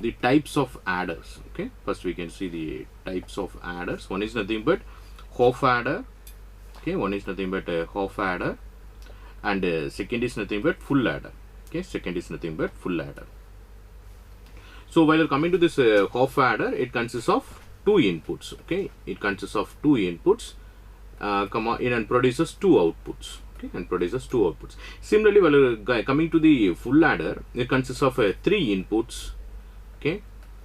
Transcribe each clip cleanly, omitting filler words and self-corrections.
the types of adders. Okay, first we can see the types of adders. One is nothing but half adder. Okay, one is nothing but half adder, and second is nothing but full adder. Okay, second is nothing but full adder. So while you're coming to this half adder, it consists of two inputs. Okay, it consists of two inputs, in and produces two outputs. Okay, and produces two outputs. Similarly, while you're coming to the full adder, it consists of three inputs. Okay,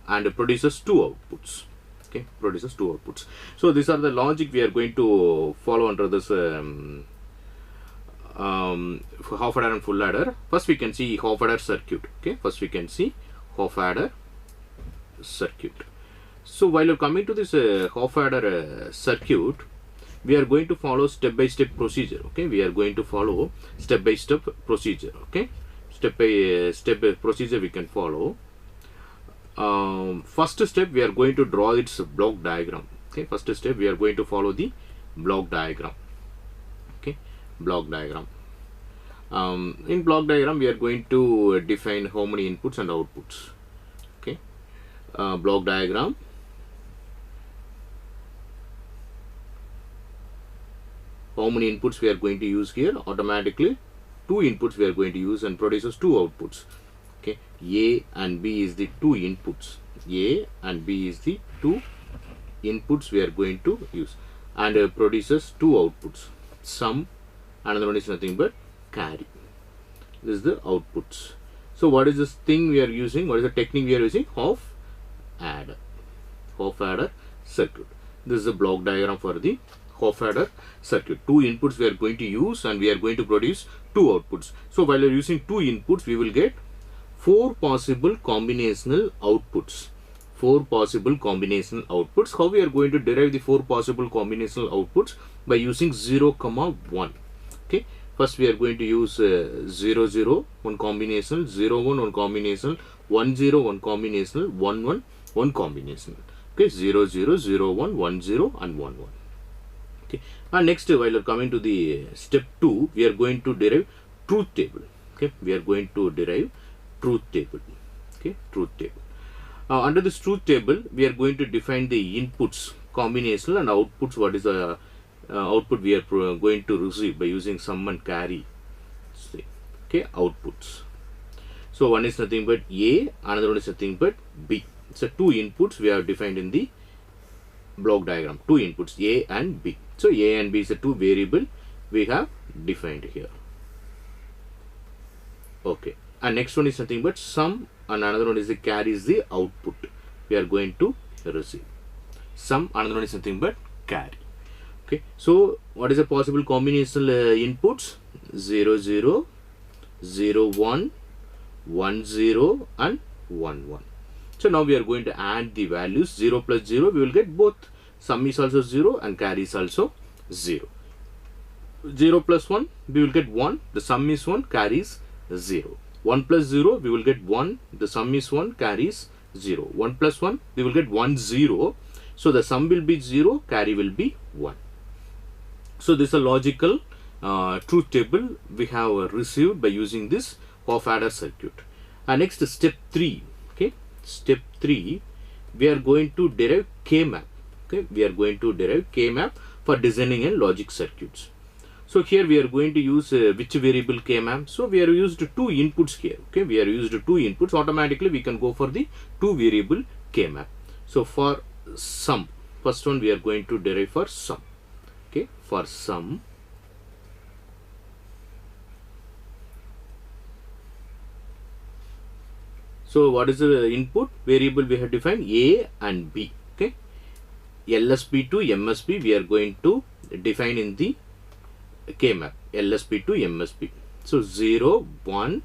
and produces two outputs. Okay, produces two outputs. So these are the logic we are going to follow under this half adder and full adder. First we can see half adder circuit. Okay, first we can see half adder circuit. So while you're coming to this half adder circuit, we are going to follow step by step procedure. Okay, we are going to follow step by step procedure. Okay, step by step procedure we can follow. First step, we are going to draw its block diagram. Okay, first step, we are going to follow the block diagram. Okay, block diagram. In block diagram, we are going to define how many inputs and outputs. Okay, block diagram. How many inputs we are going to use here? Automatically, two inputs we are going to use and produces two outputs. Okay, A and B is the two inputs. A and B is the two inputs we are going to use, and produces two outputs. Sum, another one is nothing but carry. This is the outputs. So what is this thing we are using? What is the technique we are using? Half adder. Half adder circuit. This is the block diagram for the half adder circuit. Two inputs we are going to use, and we are going to produce two outputs. So while you are using two inputs, we will get four possible combinational outputs. Four possible combinational outputs. How we are going to derive the four possible combinational outputs? By using 0, 1. Okay. First we are going to use 0, 0, one combinational, 0, 1, one combinational, 1, 0, one combinational, 1, 1, one combinational. Okay. 0, 0, 0, 1, 1, 0 and 1, 1. Okay. And next, while you are coming to the step 2, we are going to derive truth table. Okay. We are going to derive truth table. Okay, truth table. Under this truth table, we are going to define the inputs combinational and outputs. What is the output we are going to receive by using sum and carry? Okay, outputs. So one is nothing but A, another one is nothing but B. So two inputs we have defined in the block diagram. Two inputs A and B. So A and B is the two variable we have defined here. Okay. And next one is nothing but sum, and another one is the carry is the output we are going to receive. Sum, another one is nothing but carry. Okay, so what is the possible combinational inputs? 0, 0, 0, 1, 1, 0 and 1, 1. So now we are going to add the values. 0 plus 0, we will get both sum is also 0 and carry is also 0. 0 plus 1, we will get 1, the sum is 1, carry is 0. 1 plus 0, we will get 1, the sum is 1, carry is 0. 1 plus 1, we will get 1, 0. So the sum will be 0, carry will be 1. So this is a logical truth table we have received by using this half adder circuit. And next, step 3. Okay, step 3, we are going to derive K-map. Okay, we are going to derive K-map for designing and logic circuits. So here we are going to use which variable K-map. So we are used two inputs here. Okay, we are used two inputs. Automatically we can go for the two variable K-map. So for sum, first one we are going to derive for sum. Okay, for sum, so what is the input variable we have defined? A and B. Okay, LSB to MSB we are going to define in the K-map. LSB to MSB. So 0, 1,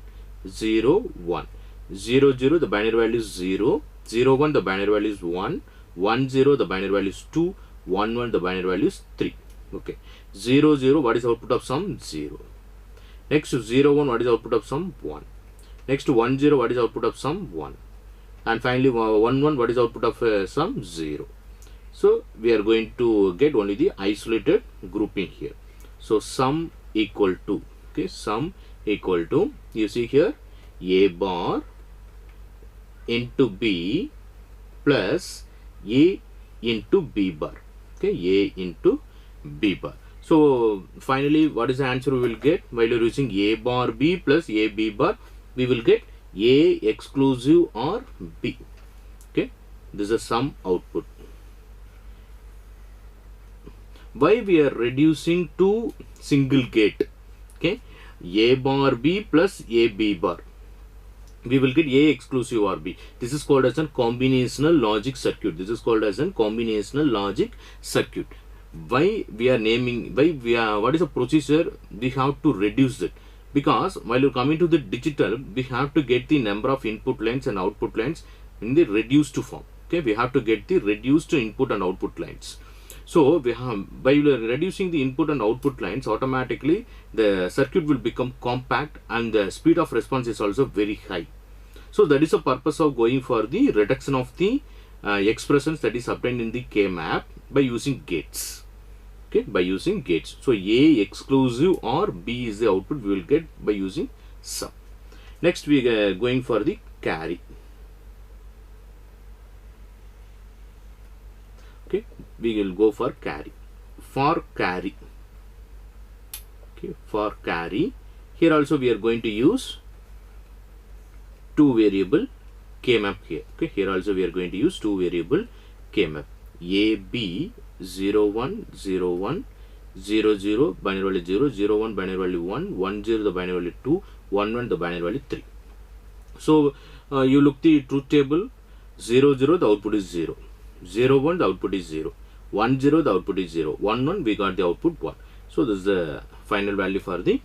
0, 1. 0, 0, the binary value is 0. 0, 1, the binary value is 1. 1, 0, the binary value is 2. 1, 1, the binary value is 3. Okay. 0, 0, what is output of sum? 0. Next to 0, 1, what is output of sum? 1. Next to 1, 0, what is output of sum? 1. And finally 1, 1, what is output of sum? 0. So we are going to get only the isolated grouping here. So sum equal to, okay, sum equal to, you see here, A bar into B plus A into B bar. Okay, A into B bar. So finally, what is the answer we will get? While you're using A bar B plus A B bar, we will get A exclusive or B. Okay, this is a sum output. Why we are reducing to single gate? Okay, A bar B plus A B bar, we will get A exclusive or B. This is called as a combinational logic circuit. This is called as a combinational logic circuit. Why we are naming, what is the procedure we have to reduce it? Because while you're coming to the digital, we have to get the number of input lines and output lines in the reduced form. Okay, we have to get the reduced input and output lines. So we have, by reducing the input and output lines, automatically the circuit will become compact and the speed of response is also very high. So that is the purpose of going for the reduction of the expressions that is obtained in the K-map by using gates. Okay, by using gates. So A exclusive or B is the output we will get by using sum. Next we are going for the carry. Okay, we will go for carry. For carry. Okay, for carry. Here also we are going to use two variable K-map here. Okay, here also we are going to use two variable K-map. AB 01 01 00 binary value 0 01 binary value 1 10 the binary value 2 11 the binary value 3. So you look the truth table. 0 0 the output is 0, 0 1 the output is 0, 1 0 the output is 0, 1 1 we got the output 1. So this is the final value for the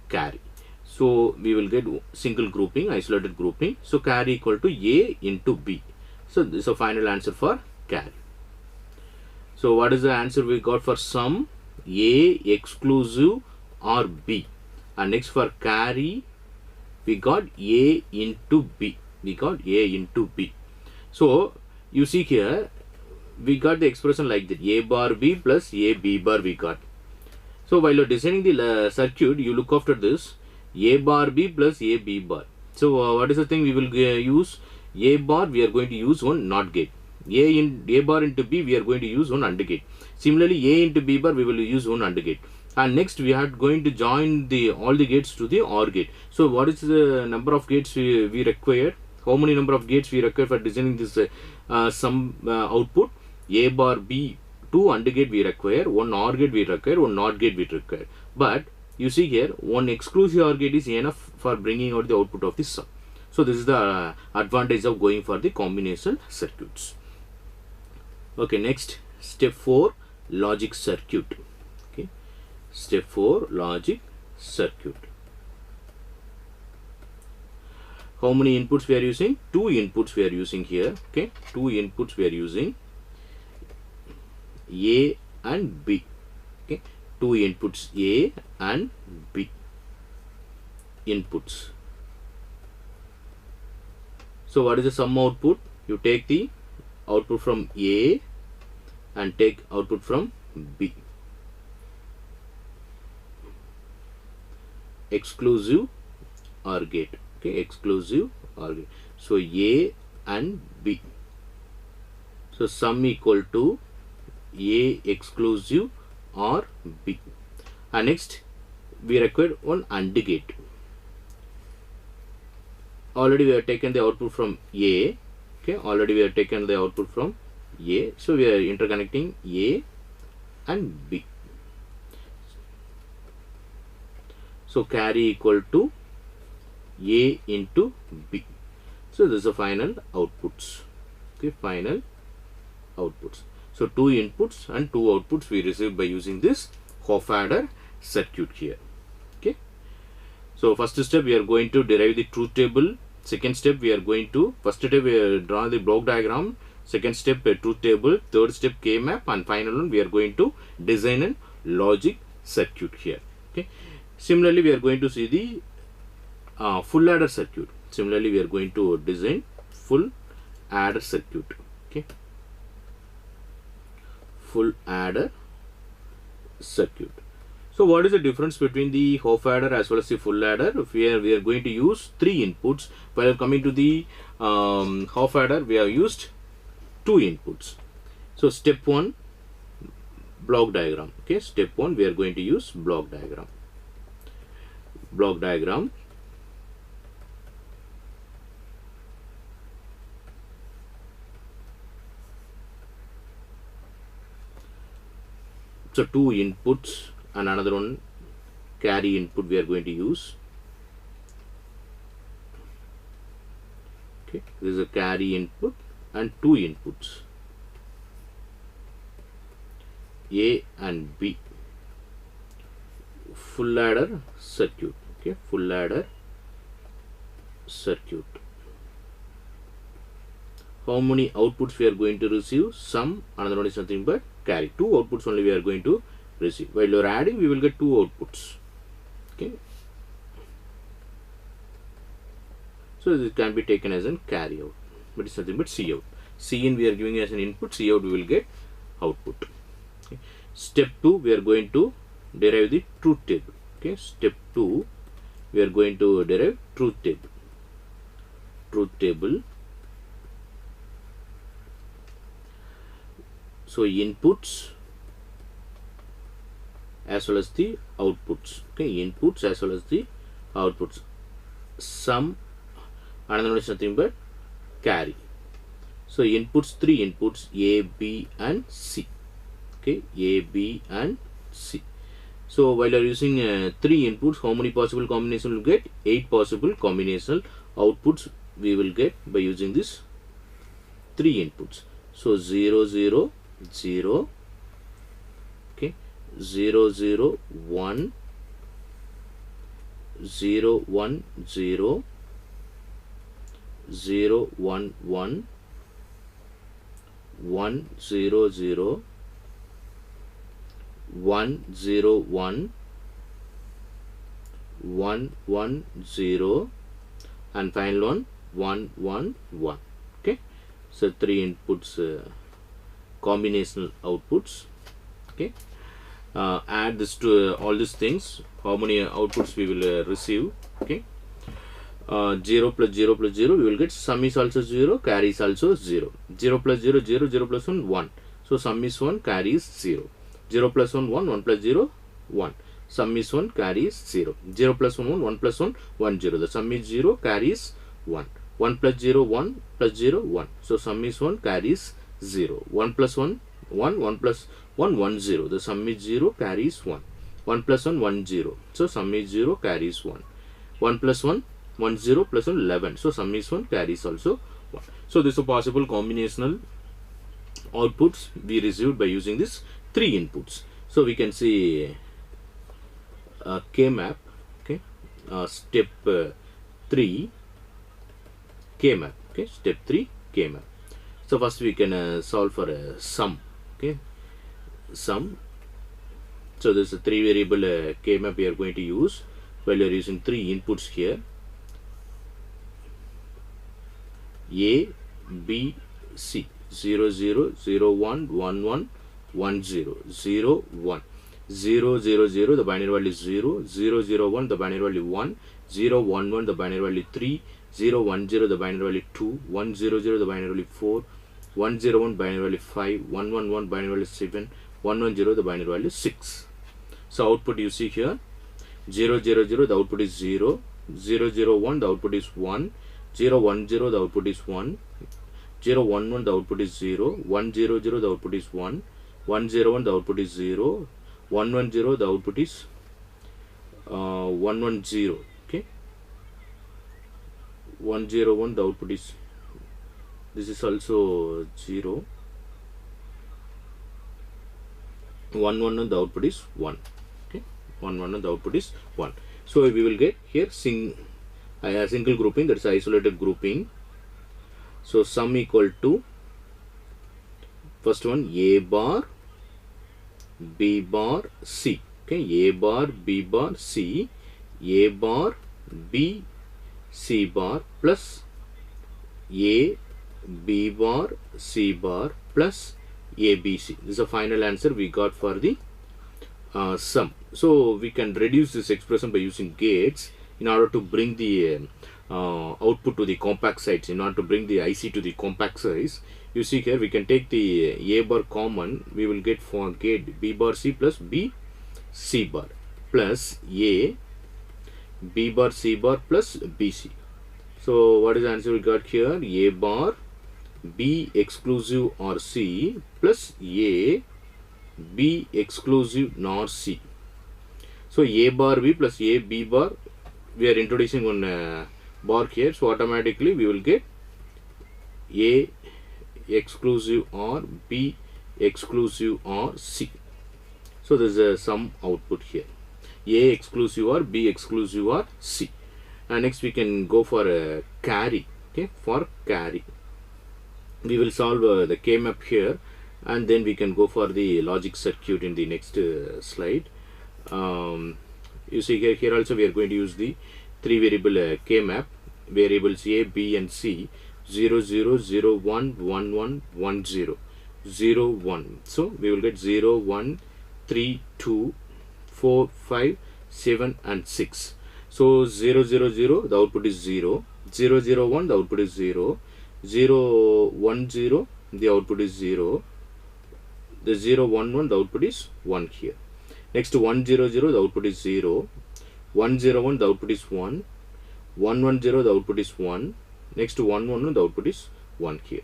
carry. So we will get single grouping, isolated grouping. So carry equal to A into B. So this is a final answer for carry. So what is the answer we got for sum? A exclusive or B. And next for carry, we got A into B. We got A into B. So you see here, we got the expression like that. A bar B plus A B bar we got. So while you're designing the circuit, you look after this. A bar B plus A B bar. So what is the thing we will use? A bar we are going to use one NOT gate. A bar into B we are going to use one AND gate. Similarly A into B bar we will use one AND gate. And next we are going to join all the gates to the OR gate. So what is the number of gates we require? How many number of gates we require for designing this sum output? A bar B, two AND gate we require, one OR gate we require, one NOT gate we require. But you see here, one exclusive OR gate is enough for bringing out the output of this sum. So this is the advantage of going for the combinational circuits. Okay, next step 4, logic circuit. Okay, step 4, logic circuit. How many inputs we are using? Two inputs we are using here. Okay, two inputs we are using, A and B. Okay, two inputs A and B inputs. So what is the sum output? You take the output from A and take output from B. Exclusive OR gate. Okay, exclusive OR gate. So A and B. So sum equal to A exclusive or B. And next we require one AND gate. Already we have taken the output from A. Okay, already we have taken the output from A. So we are interconnecting A and B. So carry equal to A into B. So this is the final outputs. Okay, final outputs. So two inputs and two outputs we received by using this Hofstadter circuit here. Okay. So first step we are going to derive the truth table. Second step we are going to, first step we are draw the block diagram. Second step truth table. Third step K-map, and final one we are going to design a logic circuit here. Okay. Similarly we are going to see the full adder circuit. Similarly we are going to design full adder circuit. Okay. Full adder circuit. So what is the difference between the Hofstadter as well as the full adder? We are going to use three inputs. While coming to the half adder we have used 2 inputs. So step 1, block diagram. Okay, step 1 we are going to use block diagram. Block diagram. So 2 inputs and another one carry input we are going to use. Okay, this is a carry input and 2 inputs, A and B. Full adder circuit. Okay, full adder circuit. How many outputs we are going to receive? Sum, another one is nothing but carry. 2 outputs only we are going to receive. While you are adding, we will get 2 outputs. Okay, so this can be taken as a carry out, but it's nothing but C out. C in we are giving as an input, C out we will get output. Okay. Step 2 we are going to derive the truth table. Okay, step 2 we are going to derive truth table. Truth table. So inputs as well as the outputs. Okay, inputs as well as the outputs. Sum, another one is nothing but carry. So inputs, 3 inputs, A, B and C. Okay, A, B and C. So while you are using 3 inputs, how many possible combinations will get? 8 possible combinational outputs we will get by using this 3 inputs. So 0, 0, 0, okay, 0, 0, 1, 0, 1, 0, 0, 1, 1, 1, 0, 0, 1, 0, 1, 1, 1, 0, and final one 1, 1, 1. Okay, so 3 inputs, combinational outputs. Okay, add this to all these things. How many outputs we will receive? Okay, 0 plus 0 plus 0 we will get sum is also 0, carry is also 0. 0 plus 0, 0, 0 plus 1, 1. So sum is 1, carry is 0. 0 plus 1, 1, 1 plus 0, 1. Sum is 1, carry is 0. 0 plus 1, 1, 1 plus 1, 1, 0. The sum is 0, carry is 1. 1 plus 0, 1 plus 0, 1. So sum is 1, carry is 0. 1 plus 1, 1, 1 plus 1, 1, 0. The sum is 0, carry is 1. 1 plus 1, 1, 0. So sum is 0, carry is 1. 1 plus 1, 1, 0 plus 1, 11. So sum is 1, carry is also 1. So this is a possible combinational outputs we received by using this 3 inputs. So we can see K-map. Okay, step 3 K-map. Okay, step 3 K-map. So first we can solve for a sum. Okay, sum. So this is a 3 variable K-map we are going to use while you are using 3 inputs here. A, B, C. 0, 0, 0, 1, 1, 1, 1, 0, 0, 1. 0, 0, 0, the binary value is 0. 0, 0, 1, the binary value 1. 0, 1, 1, the binary value 3. 0, 1, 0, the binary value 2. 1, 0, 0, the binary value 4. 1, 0, 1, binary value 5. 1, 1, 1, binary value 7. 1, 1, 0, the binary value 6. So output you see here. 0, 0, 0, the output is 0. 0, 0, 1, the output is 1. 0, 1, 0, the output is 1. 0, 1, 1, the output is 0. 1, 0, 0, the output is 1. 1, 0, 1, the output is 0. 1, 1, 0, the output is 1, 1, 0. Okay, 1, 0, 1, the output is, this is also 0. 1, 1, 1, the output is 1. Okay, 1, 1, 1, the output is 1. So we will get here a single grouping, that is isolated grouping. So sum equal to first one A bar, B bar, C. Okay, A bar, B bar, C. A bar, B, C bar plus A, B bar, C bar plus ABC. This is the final answer we got for the sum. So we can reduce this expression by using gates in order to bring the output to the compact sites in order to bring the IC to the compact size. You see here we can take the A bar common, we will get for gate B bar C plus B C bar plus A B bar C bar plus BC. So what is the answer we got here? A bar B exclusive or C plus A B exclusive nor C. So A bar B plus A B bar, we are introducing one bar here, so automatically we will get A exclusive or B exclusive or C. So there is a sum output here, A exclusive or B exclusive or C. And next we can go for a carry. Okay, for carry we will solve the K-map here, and then we can go for the logic circuit in the next slide. You see here also we are going to use the 3 variable K-map, variables A, B and C, 0, 0, 0, 1, 1, 1, 1, 0, 0, 1. So we will get 0, 1, 3, 2, 4, 5, 7 and 6. So 0, 0, 0, the output is 0, 0, 0, 1, the output is 0, 0, 1, 0, the output is 0, the 0, 1, 1, the output is 1 here. Next 1, 0, 0, the output is 0, 1, 0, 1, the output is 1, 1, 1, 0, the output is 1, next 1, 1, 1, the output is 1 here.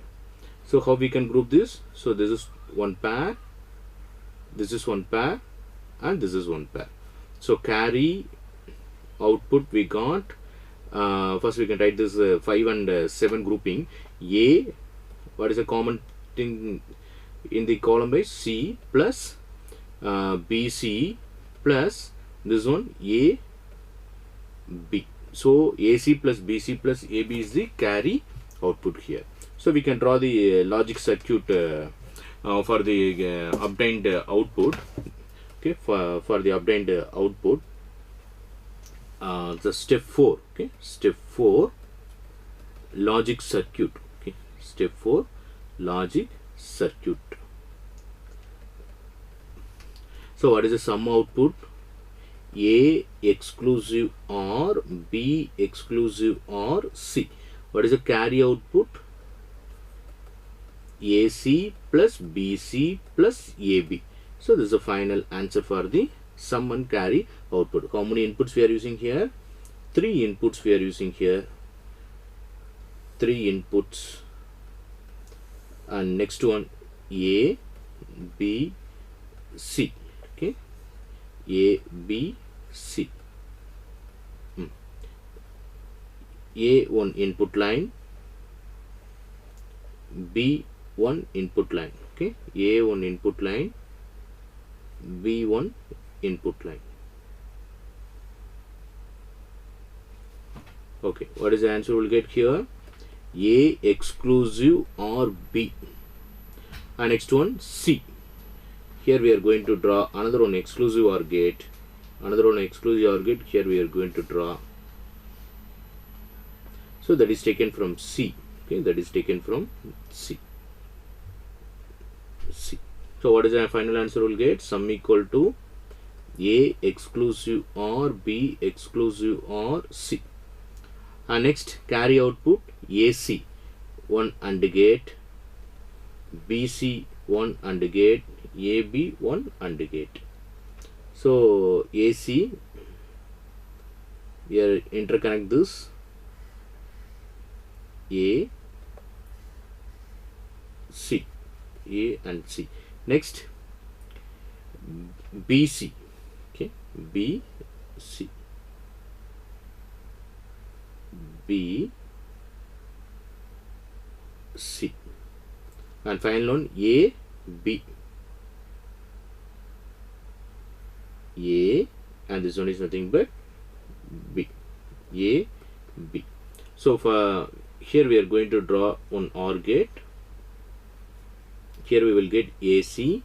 So how we can group this? So this is one pair, this is one pair and this is one pair. So carry output we got, first we can write this 5 and 7 grouping. A, what is a common thing in the column by C plus BC plus this one A B. So AC plus BC plus AB is the carry output here. So we can draw the logic circuit for the obtained output. Okay, for the obtained output, the step 4. Okay, step 4 logic circuit. Okay, step 4 logic circuit. So what is the sum output? A exclusive or B exclusive or C. What is the carry output? AC plus BC plus AB. So this is the final answer for the sum and carry output. How many inputs we are using here? 3 inputs we are using here. 3 inputs. And next one A, B, C. Okay, A, B, C. A one input line, B one input line. Okay, A one input line, B one input line. Okay, what is the answer we'll get here? A exclusive or B. And next one C. Here we are going to draw another one exclusive OR gate. Another one exclusive OR gate. Here we are going to draw. So that is taken from C. Okay, that is taken from C. C. So what is the final answer we'll get? Sum equal to A exclusive OR B exclusive OR C. And next carry output AC 1 AND gate, BC 1 AND gate, AB 1 AND gate. So AC, we are interconnect this A, C, A and C. Next BC, okay, BC, B, C, and final one A, B. A, and this one is nothing but B. A, B. So for here we are going to draw one OR gate. Here we will get AC,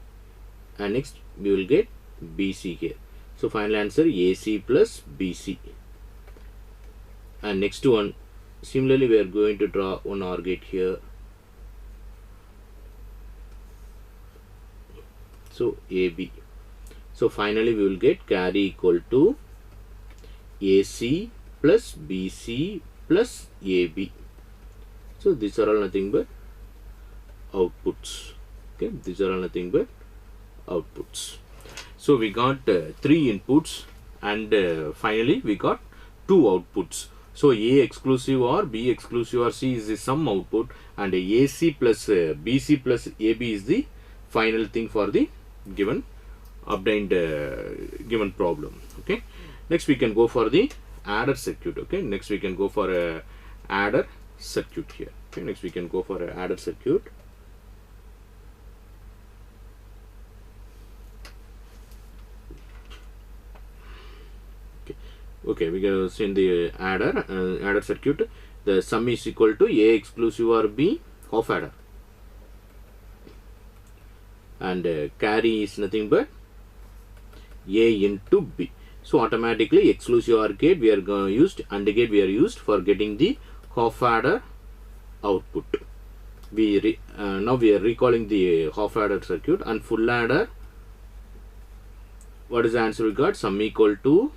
and next we will get BC here. So final answer AC plus BC. And next one, similarly we are going to draw one OR gate here. So AB. So finally we will get carry equal to AC plus BC plus AB. So these are all nothing but outputs. Okay, these are all nothing but outputs. So we got 3 inputs, and finally we got 2 outputs. So A exclusive or B exclusive or C is the sum output, and AC plus BC plus AB is the final thing for the given obtained given problem. Okay, next we can go for the adder circuit. Okay, next we can go for a adder circuit here. Okay, next we can go for a adder circuit. Okay, we can see in the adder circuit, the sum is equal to A exclusive or B half adder, and carry is nothing but A into B. So automatically exclusive OR gate we are used, AND gate we are used for getting the half adder output. Now we are recalling the half adder circuit, and full adder. What is the answer we got? Sum equal to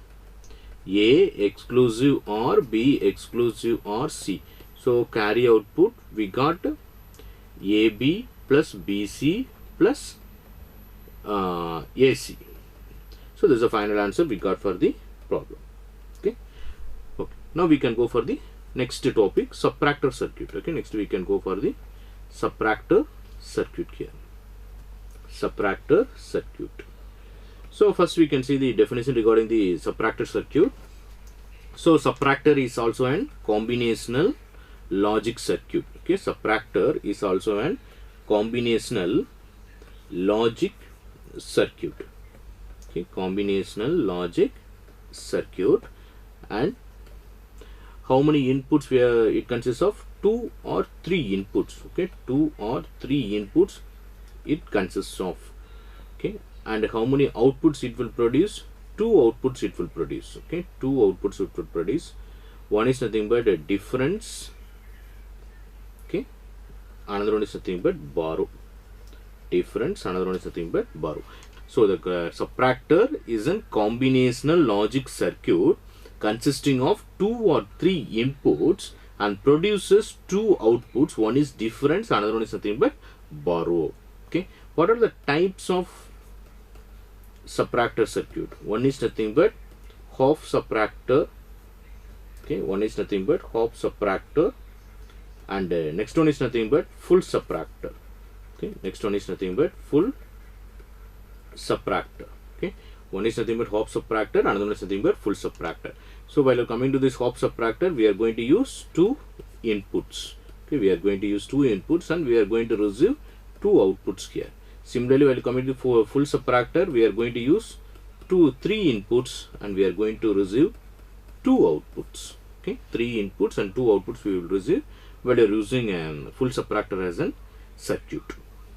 A exclusive or B exclusive or C. So carry output we got AB plus BC plus AC. So this is the final answer we got for the problem. Okay. Now we can go for the next topic, subtractor circuit. Okay, next we can go for the subtractor circuit here. Subtractor circuit. So first we can see the definition regarding the subtractor circuit. So subtractor is also an combinational logic circuit. Okay, subtractor is also an combinational logic circuit. Okay, combinational logic circuit, and how many inputs it consists of? 2 or 3 inputs. Okay, 2 or 3 inputs it consists of. Okay, and how many outputs it will produce? 2 outputs it will produce. Okay, 2 outputs it will produce. One is nothing but a difference. Okay, another one is nothing but borrow. Difference, another one is nothing but borrow. So the subtractor is a combinational logic circuit consisting of 2 or 3 inputs and produces 2 outputs. One is difference, another one is nothing but borrow. Okay, what are the types of subtractor circuit? One is nothing but half subtractor. Okay, one is nothing but half subtractor, and next one is nothing but full subtractor. Okay, next one is nothing but full subtractor. Okay, one is nothing but half subtractor, another one is nothing but full subtractor. So while you're coming to this half subtractor, we are going to use 2 inputs. Okay, we are going to use 2 inputs, and we are going to receive 2 outputs here. Similarly, while coming to full subtractor, we are going to use 3 inputs, and we are going to receive 2 outputs. Okay, 3 inputs and 2 outputs we will receive while you are using a full subtractor as a circuit.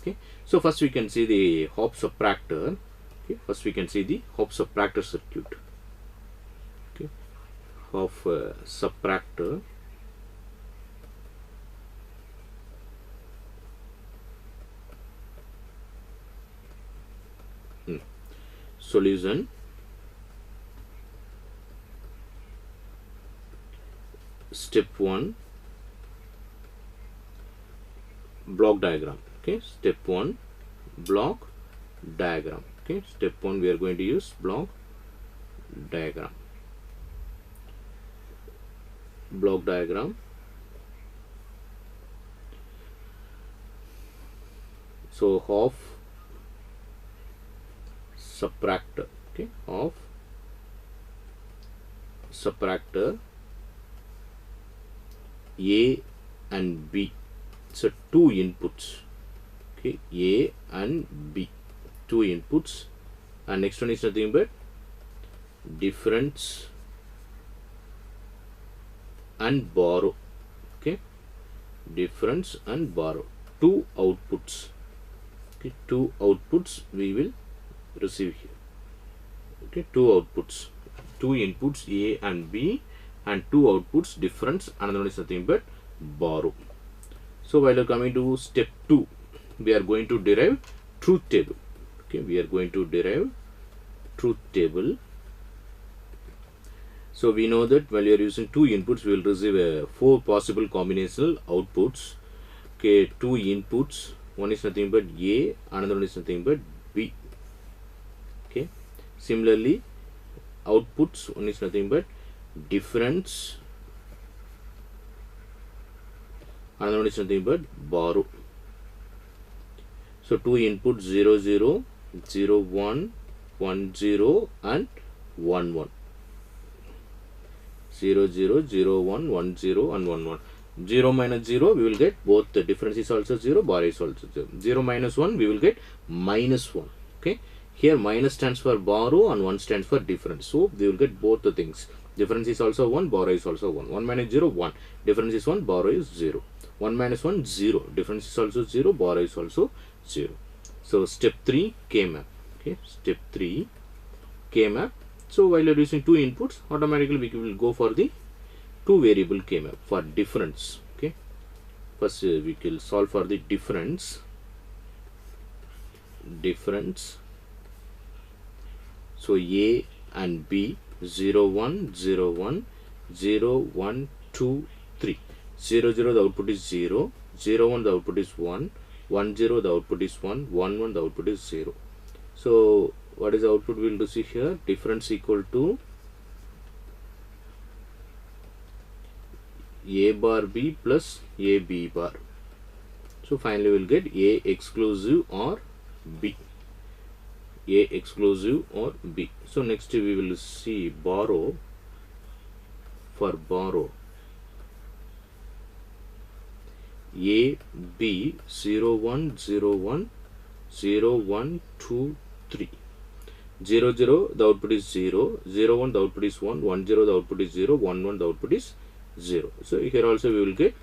Okay, so first we can see the half subtractor. Okay, first we can see the half subtractor circuit. Okay, half subtractor. Solution. Step 1, block diagram. Okay, step 1, block diagram. Okay, step 1 we are going to use block diagram. Block diagram. So half subtractor. Okay, half subtractor A and B. So 2 inputs. Okay, A and B, 2 inputs, and next one is nothing but difference and borrow. Okay, difference and borrow, 2 outputs. Okay, 2 outputs we will receive here. Okay, 2 outputs, 2 inputs A and B, and 2 outputs difference, another one is nothing but borrow. So while coming to step 2, we are going to derive truth table. Okay, we are going to derive truth table. So we know that while you are using two inputs, we will receive four possible combinational outputs. Okay, two inputs. One is nothing but A, another one is nothing but B. Okay. Similarly, outputs, one is nothing but difference, another one is nothing but borrow. So two inputs 0 0 0 1 1 0 and 1 1. 0 0 0 1 1 0 and 1 1. 0 minus 0 we will get both the difference is also 0, borrow is also 0. 0 minus 1 we will get minus 1. Okay, here minus stands for borrow and 1 stands for difference, so we will get both the things. Difference is also 1, borrow is also 1. 1 minus 0 1, difference is 1, borrow is 0. 1 minus 1 0, difference is also 0, borrow is also 0. So step 3 K-map. Okay, step 3 K-map. So while you are using two inputs, automatically we will go for the two variable K-map for difference. Okay, first we will solve for the difference. So A and B, 0 1 0 1 0 1 2 3. 0 0 the output is 0, 0 1 the output is 1, 1 0 the output is 1, 1 1 the output is 0. So what is the output we will receive here? Difference equal to A bar B plus A B bar. So finally we will get A exclusive or B. A exclusive or B. So next we will see borrow. For borrow, A B 0 1 0 1 0 1 2 3. 0 0 the output is 0, 0 1 the output is 1, 1 0 the output is 0, 1 1 the output is 0. So here also we will get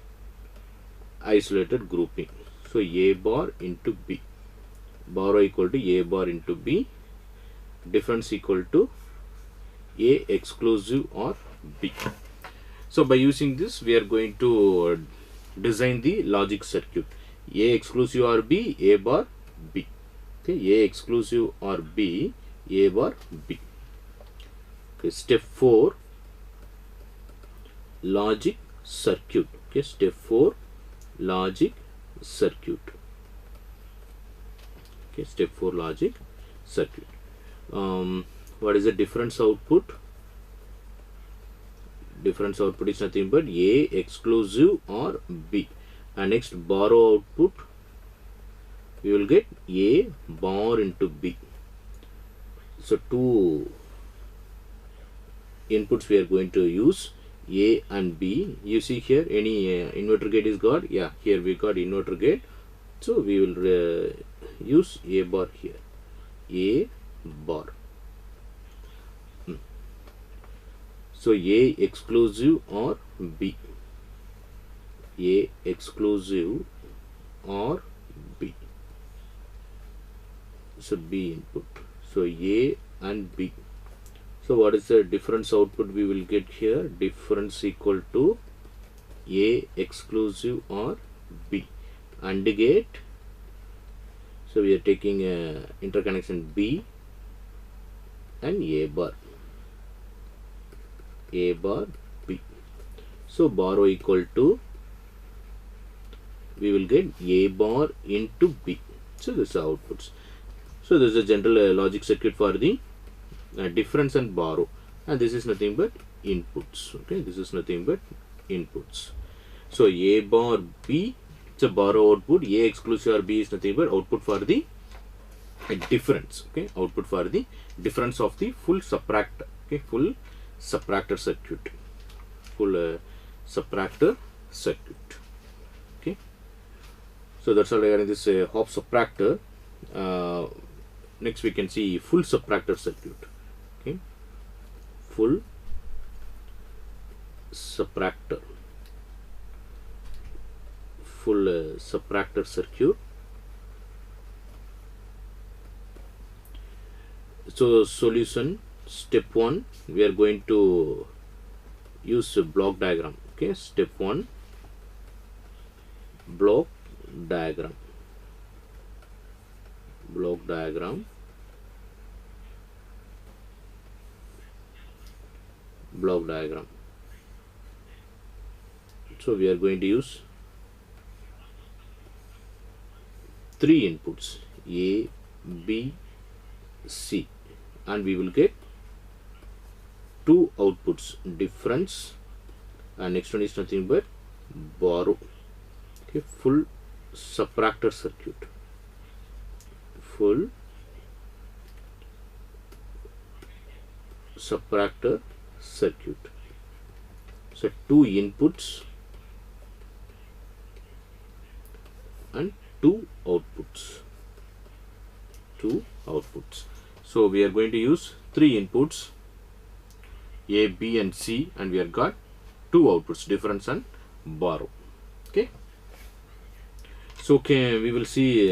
isolated grouping. So A bar into B, borrow equal to A bar into B, difference equal to A exclusive or B. So by using this we are going to design the logic circuit. A exclusive or B, A bar B. Okay, A exclusive or B, A bar B. Okay, step 4 logic circuit. Okay, step 4 logic circuit. Okay, step 4 logic circuit. What is the difference output? Difference output is nothing but A exclusive or B. And next borrow output, we will get A bar into B. So two inputs we are going to use, A and B. You see here any inverter gate is got? Yeah, here we got inverter gate. So we will use A bar here. A bar. So A exclusive or B. A exclusive or B. So B input. So A and B. So what is the difference output we will get here? Difference equal to A exclusive or B. AND gate. So we are taking interconnection B and A bar. A bar B. So borrow equal to, we will get A bar into B. So this is the outputs. So this is a general logic circuit for the difference and borrow, and this is nothing but inputs. Okay, this is nothing but inputs. So A bar B, it's a borrow output. A exclusive or B is nothing but output for the difference. Okay, output for the difference of the full subtractor. Okay, full subtractor circuit. Full subtractor circuit. Okay, so that's all regarding this half subtractor. Next we can see full subtractor circuit. Okay, full subtractor. Full subtractor circuit. So solution, step 1, we are going to use a block diagram. Okay, step 1, block diagram. Block diagram. block diagram. So we are going to use 3 inputs A, B, C, and we will get 2 outputs, difference, and next one is nothing but borrow. Okay, full subtractor circuit, full subtractor circuit. So 2 inputs and 2 outputs. So we are going to use 3 inputs A, B and C, and we have got 2 outputs, difference and borrow. Okay, so we will see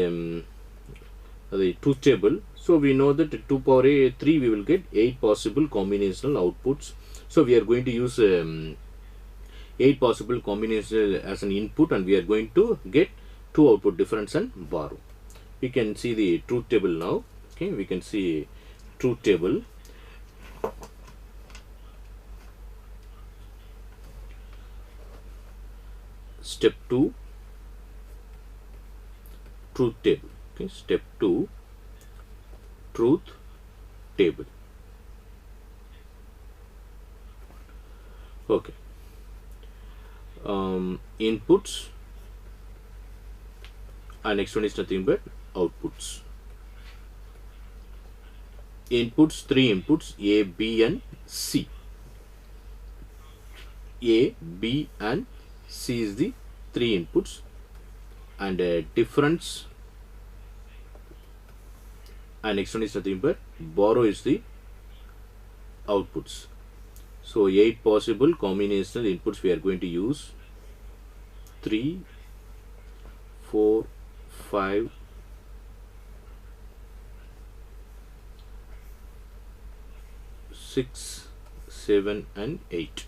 the truth table. So we know that 2 power 3 we will get 8 possible combinational outputs. So we are going to use 8 possible combinations as an input, and we are going to get 2 output, difference and borrow. We can see the truth table now. Okay, we can see truth table. Step 2, truth table. Okay, step 2, truth table. Okay, inputs, and next one is nothing but outputs. Inputs, 3 inputs A, B and C. A, B and C is the 3 inputs, and difference, and next one is nothing but borrow is the outputs. So 8 possible combinational inputs we are going to use: 3, 4, 5, 6, 7 and 8.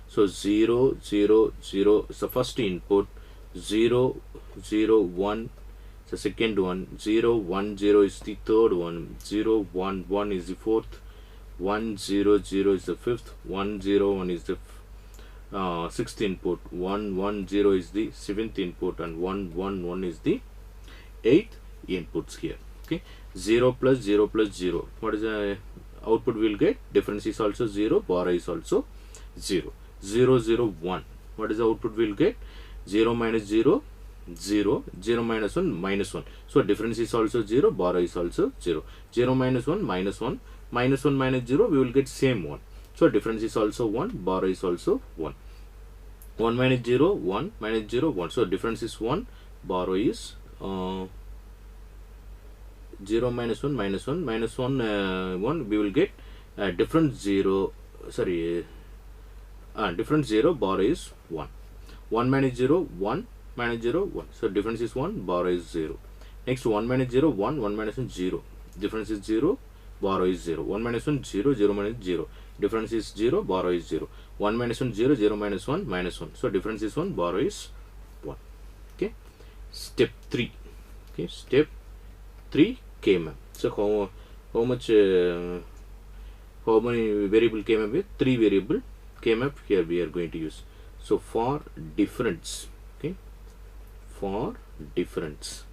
So 0, 0, 0 is the first input, 0, 0, 1 is the second one, 0, 1, 0 is the third one, 0, 1, 1 is the fourth, 1, 0, 0 is the fifth, 1, 0, 1 is the sixth input, 1, 1, 0 is the seventh input, and 1, 1, 1 is the eighth inputs here. Okay, 0 plus 0 plus 0. What is the output we will get? Difference is also 0, borrow is also 0. 0, 0, 1. What is the output we will get? 0 minus 0, 0, 0 minus 1, minus 1. So difference is also 0, borrow is also 0. 0 minus 1, minus 1, minus 1 minus 0, we will get same 1. So difference is also 1, borrow is also 1. 1 minus 0, 1 minus 0, 1. So difference is 1, borrow is 0 minus 1, minus 1, minus 1, 1, we will get difference 0, sorry, difference 0, borrow is 1. 1 minus 0, 1 minus 0, 1. So difference is 1, borrow is 0. Next 1 minus 0, 1, 1 minus 1, 0. Difference is 0, borrow is 0. 1 minus 1, 0, 0 minus 0. Difference is 0, borrow is 0. 1 minus 1, 0, 0 minus 1, minus 1. So difference is 1, borrow is 1. Okay. Step 3. Okay. Step 3, K-map. So how much, how many variable K-map with? 3 variable K-map here we are going to use. So for difference, okay, for difference,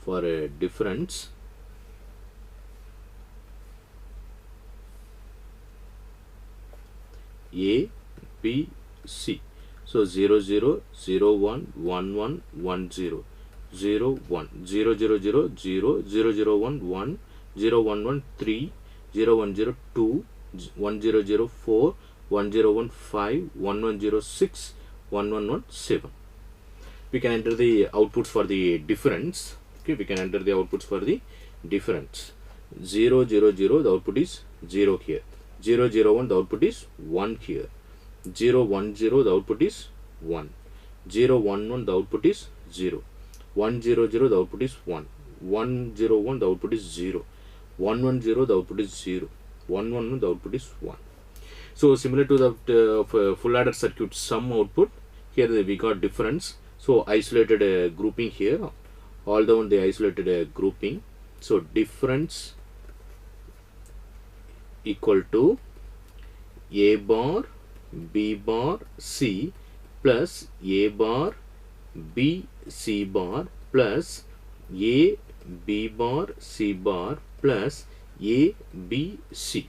for a difference, A, B, C. So 0, 0, 0, 1, 1, 1, 1, 0, 0, 1, 0, 0, 0, 0, 0, 0, 1, 1, 0, 1, 1, 3, 0, 1, 0, 2, 1, 0, 0, 4, 1, 0, 1, 5, 1, 1, 0, 6, 1, 1, 1, 7. We can enter the outputs for the difference. Okay, we can enter the outputs for the difference. 0, 0, 0, the output is 0 here. 0, 0, 1, the output is 1 here. 0, 1, 0, the output is 1. 0, 1, 1, the output is 0. 1, 0, 0, the output is 1. 1, 0, 1, the output is 0. 1, 1, 0, the output is 0. 1, 1, 1, the output is 1. So similar to the full adder circuit sum output, here we got difference. So isolated grouping here, all down the isolated grouping. So difference equal to A bar B bar C plus A bar B C bar plus A B bar C bar plus A B C.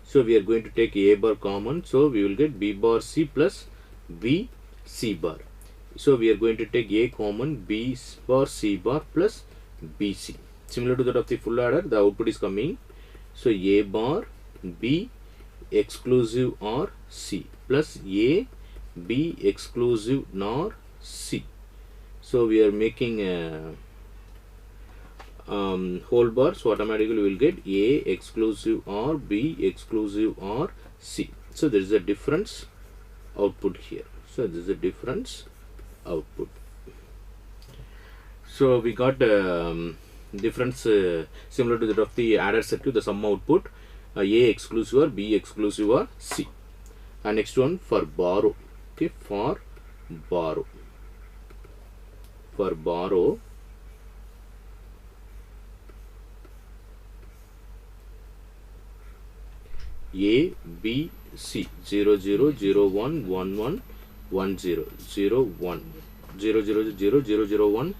So we are going to take A bar common, so we will get B bar C plus B C bar. So we are going to take A common, B bar C bar plus B C. Similar to that of the full adder, the output is coming. So A bar B exclusive OR C plus A B exclusive NOR C. So we are making a whole bar, so automatically we will get A exclusive OR B exclusive OR C. So there is a difference output here. So this is a difference output. So we got difference similar to that of the adder circuit, the sum output A exclusive or B exclusive or C. And next one for borrow. Okay, for borrow. For borrow, A B C 0 0 0 1 1 1 1 0 0 1 0 0 0 0 0 1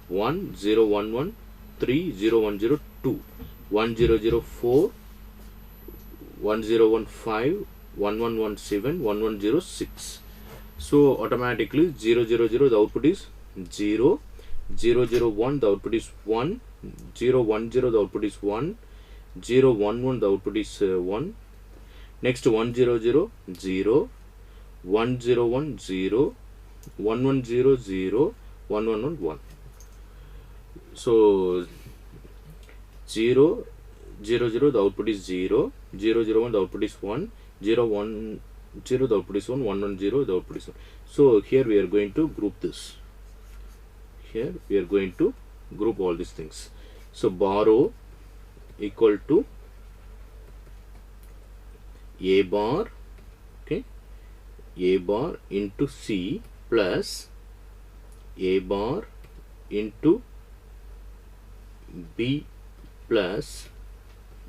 1 0 1 1 3 0 1 0 2 1 0 0 4 1 0 1 5 1 1 1 7 1 1 0 6. So automatically 0 0 0 the output is 0, 0 0 1 the output is 1, 0 1 0 the output is 1, 0 1 1 the output is 1. Next 1 0 0 0, 1 0 1 0, 1 1 0 0, 1 1 1 1. So 0 0 0 the output is 0, 0 0 1 the output is 1, 0 1 0 the output is 1, 1 1 0 the output is 1. So here we are going to group this. Here we are going to group all these things. So borrow equal to A bar, okay, A bar into C plus A bar into B plus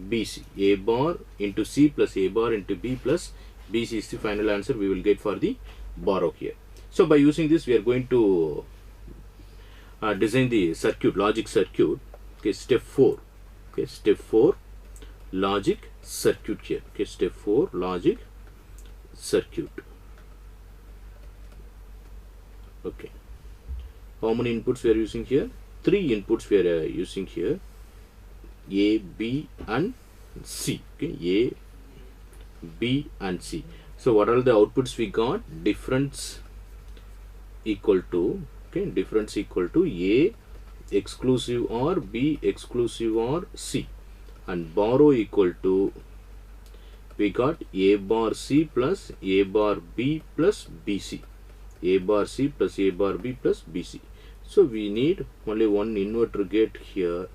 BC. A bar into C plus A bar into B plus BC is the final answer we will get for the borrow here. So by using this we are going to design the circuit, logic circuit. Okay, step 4. Okay, step 4 logic circuit here. Okay, step 4 logic circuit. Okay, how many inputs we are using here? 3 inputs we are using here, A, B and C. Okay, A, B and C. So what are the outputs we got? Difference equal to, okay, difference equal to A exclusive or B exclusive or C, and borrow equal to, we got A bar C plus A bar B plus BC. A bar C plus A bar B plus BC. So we need only one inverter gate here.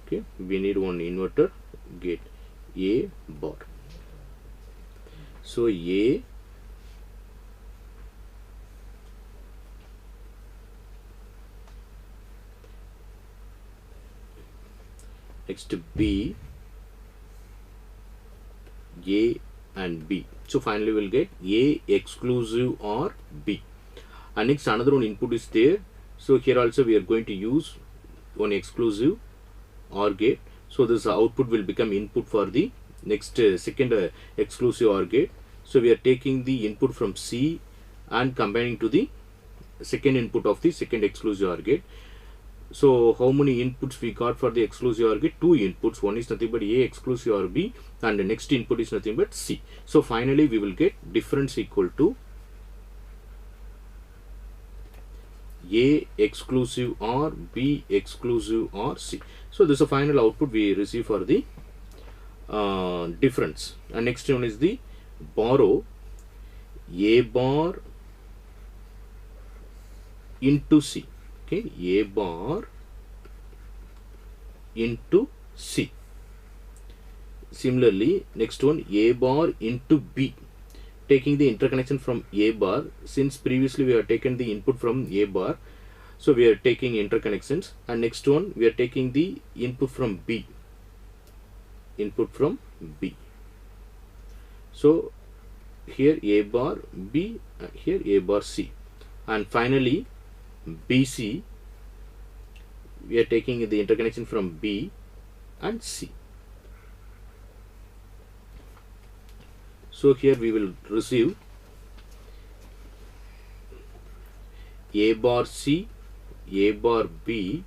Okay, we need one inverter gate, A bar. So A next B, A and B. So finally we'll get A exclusive or B. And next another one input is there. So here also we are going to use one exclusive OR gate. So this output will become input for the next second exclusive OR gate. So we are taking the input from C and combining to the second input of the second exclusive OR gate. So how many inputs we got for the exclusive OR gate? 2 inputs. One is nothing but A exclusive OR B, and the next input is nothing but C. So finally we will get difference equal to A exclusive OR B exclusive OR C. So this is the final output we receive for the difference. And next one is the borrow, A bar into C. Okay, A bar into C. Similarly, next one A bar into B. Taking the interconnection from A bar, since previously we have taken the input from A bar, so we are taking interconnections. And next one we are taking the input from B. input from B. So here A bar B, here A bar C, and finally BC, we are taking the interconnection from B and C. So here we will receive A bar C, A bar B,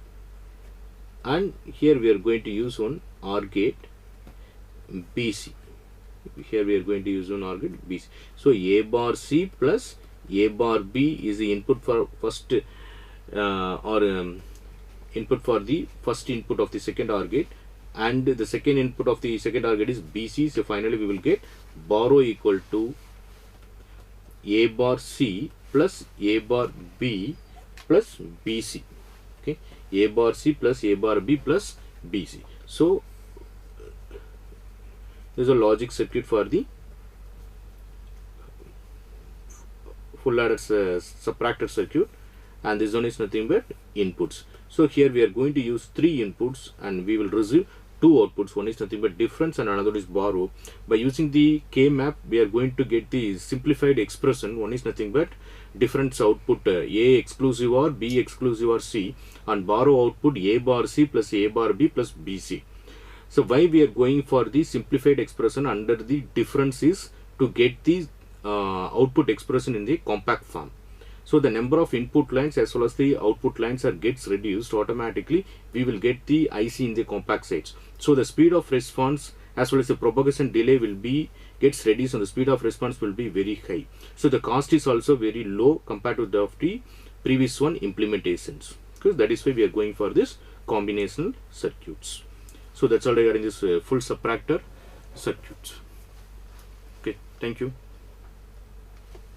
and here we are going to use one OR gate BC. Here we are going to use one OR gate BC. So A bar C plus A bar B is the input for first input for the first input of the second OR gate, and the second input of the second OR gate is BC. So finally we will get bar O equal to A bar C plus A bar B plus BC. Okay, A bar C plus A bar B plus BC. So there is a logic circuit for the full adder subtractor circuit, and this one is nothing but inputs. So here we are going to use 3 inputs and we will receive 2 outputs. One is nothing but difference and another is bar O. By using the K map, we are going to get the simplified expression. One is nothing but difference output A exclusive or B exclusive or C, and bar O output A bar C plus A bar B plus BC. So why we are going for the simplified expression under the difference is to get the output expression in the compact form. So the number of input lines as well as the output lines gets reduced automatically. We will get the IC in the compact sites. So the speed of response as well as the propagation delay will be gets reduced, and the speed of response will be very high. So the cost is also very low compared to the previous one implementations. Because that is why we are going for this combinational circuits. So that's all regarding this full subtractor circuits. Okay, thank you.